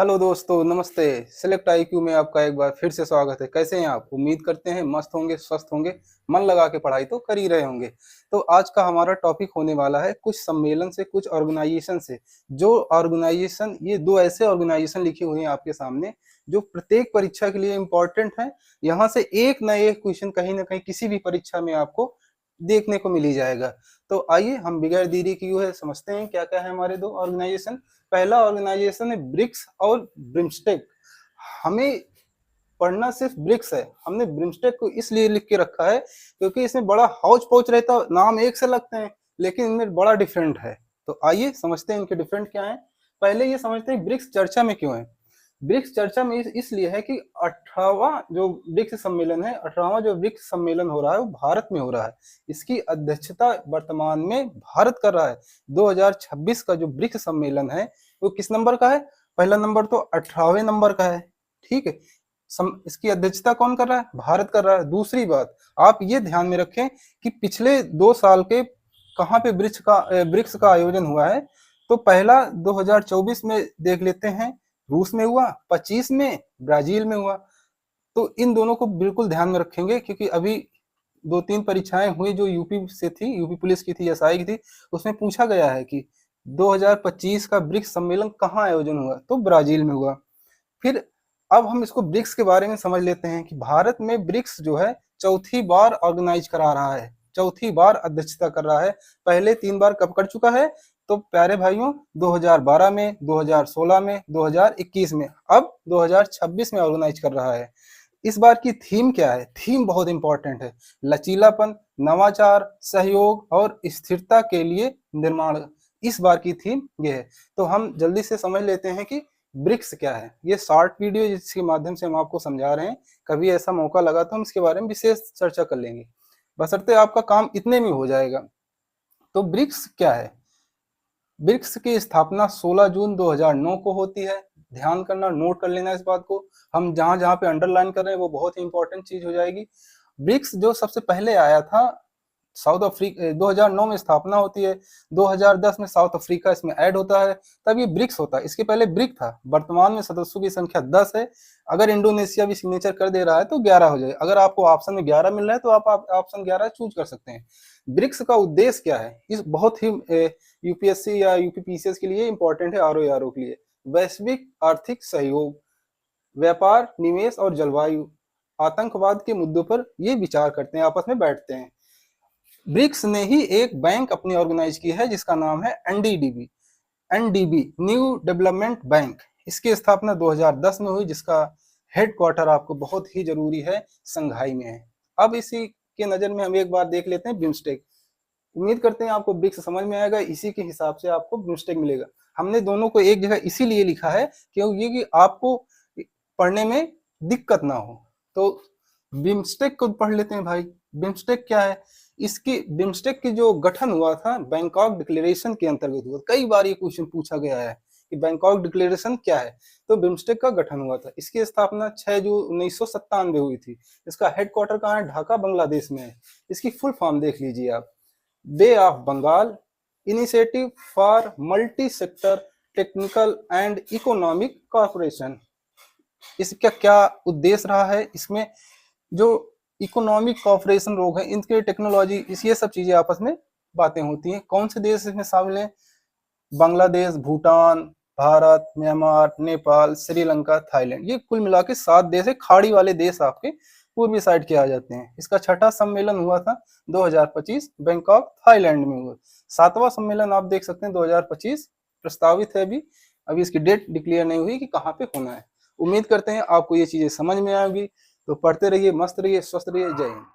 Hello दोस्तों, नमस्ते। Select IQ में आपका एक बार फिर से स्वागत है। कैसे हैं आप? उम्मीद करते हैं मस्त होंगे, स्वस्थ होंगे, मन लगा के पढ़ाई तो कर ही रहे होंगे। तो आज का हमारा टॉपिक होने वाला है कुछ सम्मेलन से, कुछ ऑर्गेनाइजेशन से। जो ऑर्गेनाइजेशन, ये दो ऐसे ऑर्गेनाइजेशन लिखे हुए हैं आपके सामने जो प्रत्येक परीक्षा के लिए इम्पोर्टेंट है। यहाँ से एक न एक क्वेश्चन कहीं ना कहीं किसी भी परीक्षा में आपको देखने को मिल ही जाएगा। तो आइए हम बगैर देरी किए है समझते हैं क्या क्या है हमारे दो ऑर्गेनाइजेशन। पहला ऑर्गेनाइजेशन है ब्रिक्स और ब्रिम्स्टेक। हमें पढ़ना सिर्फ ब्रिक्स है, हमने ब्रिम्स्टेक को इसलिए लिख के रखा है क्योंकि इसमें बड़ा हौच पौच रहता है, नाम एक से लगते हैं लेकिन इनमें बड़ा डिफरेंट है। तो आइए समझते हैं इनके डिफरेंट क्या है। पहले ये समझते हैं ब्रिक्स चर्चा में क्यों है। ब्रिक्स चर्चा में इसलिए है कि 18वां जो ब्रिक्स सम्मेलन है, 18वां जो ब्रिक्स सम्मेलन हो रहा है वो भारत में हो रहा है। इसकी अध्यक्षता वर्तमान में भारत कर रहा है। 2026 का जो ब्रिक्स सम्मेलन है वो किस नंबर का है? पहला नंबर तो 18वें नंबर का है। ठीक है, इसकी अध्यक्षता कौन कर रहा है? भारत कर रहा है। दूसरी बात, आप ये ध्यान में रखें कि पिछले 2 साल के कहाँ पे ब्रिक्स का आयोजन हुआ है। तो पहला 2024 में देख लेते हैं, रूस में हुआ, 25 में ब्राजील में हुआ। तो इन दोनों को बिल्कुल ध्यान में रखेंगे क्योंकि अभी 2-3 परीक्षाएं हुई जो यूपी से थी, यूपी पुलिस की थी, एसआई की थी। उसमें पूछा गया है कि 2025 का ब्रिक्स सम्मेलन कहाँ आयोजन हुआ, तो ब्राजील में हुआ। फिर अब हम इसको ब्रिक्स के बारे में समझ लेते हैं कि भारत में ब्रिक्स जो है चौथी बार ऑर्गेनाइज करा रहा है, चौथी बार अध्यक्षता कर रहा है। पहले 3 बार कब कर चुका है? तो प्यारे भाइयों, 2012 में, 2016 में, 2021 में, अब 2026 में ऑर्गेनाइज कर रहा है। इस बार की थीम क्या है? थीम बहुत इंपॉर्टेंट है। लचीलापन, नवाचार, सहयोग और स्थिरता के लिए निर्माण। इस बार की थीम ये है। तो हम जल्दी से समझ लेते हैं कि ब्रिक्स क्या है। ये शॉर्ट वीडियो जिसके माध्यम से हम आपको समझा रहे हैं, कभी ऐसा मौका लगा तो हम इसके बारे में विशेष चर्चा कर लेंगे, बशर्ते आपका काम इतने में हो जाएगा। तो ब्रिक्स क्या है? ब्रिक्स की स्थापना 16 जून 2009 को होती है। ध्यान करना, नोट कर लेना इस बात को। हम जहां जहां पे अंडरलाइन कर रहे हैं वो बहुत ही इंपॉर्टेंट चीज हो जाएगी। ब्रिक्स जो सबसे पहले आया था साउथ अफ्रीका, 2009 में स्थापना होती है, 2010 में साउथ अफ्रीका इसमें ऐड होता है, तब ये ब्रिक्स होता है। इसके पहले ब्रिक था। वर्तमान में सदस्यों की संख्या 10 है। अगर इंडोनेशिया भी सिग्नेचर कर दे रहा है तो 11 हो जाए। अगर आपको ऑप्शन में 11 मिल रहा है तो आप ऑप्शन 11 चूज कर सकते हैं। ब्रिक्स का उद्देश्य क्या है? इस बहुत ही यूपीएससी या यूपीपीसीएस के लिए इंपॉर्टेंट है, आरओ के लिए। वैश्विक आर्थिक सहयोग, व्यापार, निवेश और जलवायु, आतंकवाद के मुद्दों पर ये विचार करते हैं, आपस में बैठते हैं। ब्रिक्स ने ही एक बैंक अपनी ऑर्गेनाइज की है जिसका नाम है NDDB, NDB new development bank. इसकी स्थापना 2010 में हुई, जिसका हेडक्वार्टर आपको बहुत ही जरूरी है, संघाई में है। अब इसी के नजर में हम एक बार देख लेते हैं बिम्स्टेक। उम्मीद करते हैं आपको ब्रिक्स समझ में आएगा, इसी के हिसाब से आपको बिम्स्टेक मिलेगा। हमने दोनों को एक जगह इसीलिए लिखा है क्योंकि आपको पढ़ने में दिक्कत ना हो। तो बिम्स्टेक को पढ़ लेते हैं भाई। बिम्स्टेक क्या है? इसकी बिम्स्टेक की जो गठन हुआ था बैंकॉक डिक्लेरेशन के अंतर्गत हुआ। कई बार ये क्वेश्चन पूछा गया है कि बैंकॉक डिक्लेरेशन क्या है। तो बिम्स्टेक का गठन हुआ था। इसकी स्थापना 6 जून 1997 हुई थी। इसका हेडक्वार्टर कहाँ है? ढाका, बांग्लादेश में है। इसकी फुल फॉर्म देख लीजिए आप, Bay of Bengal initiative for multi sector technical and economic corporation. इसका क्या उद्देश्य रहा है? इसमें जो इकोनॉमिक कॉर्पोरेशन लोग हैं, इनके टेक्नोलॉजी, इस ये सब चीजें आपस में बातें होती हैं। कौन से देश इसमें शामिल हैं? Bangladesh, Bhutan, Bharat, Myanmar, Nepal, Sri Lanka, Thailand. ये कुल मिला के 7 देश है। खाड़ी वाले देश आपके पूर्वी साइड के आ जाते हैं। इसका 6ठा सम्मेलन हुआ था 2025 बैंकॉक, थाईलैंड में हुआ। 7वां सम्मेलन आप देख सकते हैं 2025 प्रस्तावित है। अभी इसकी डेट डिक्लेयर नहीं हुई कि कहाँ पे होना है। उम्मीद करते हैं आपको ये चीजें समझ में आएगी। तो पढ़ते रहिए, मस्त रहिए, स्वस्थ रहिए। जय हिंद।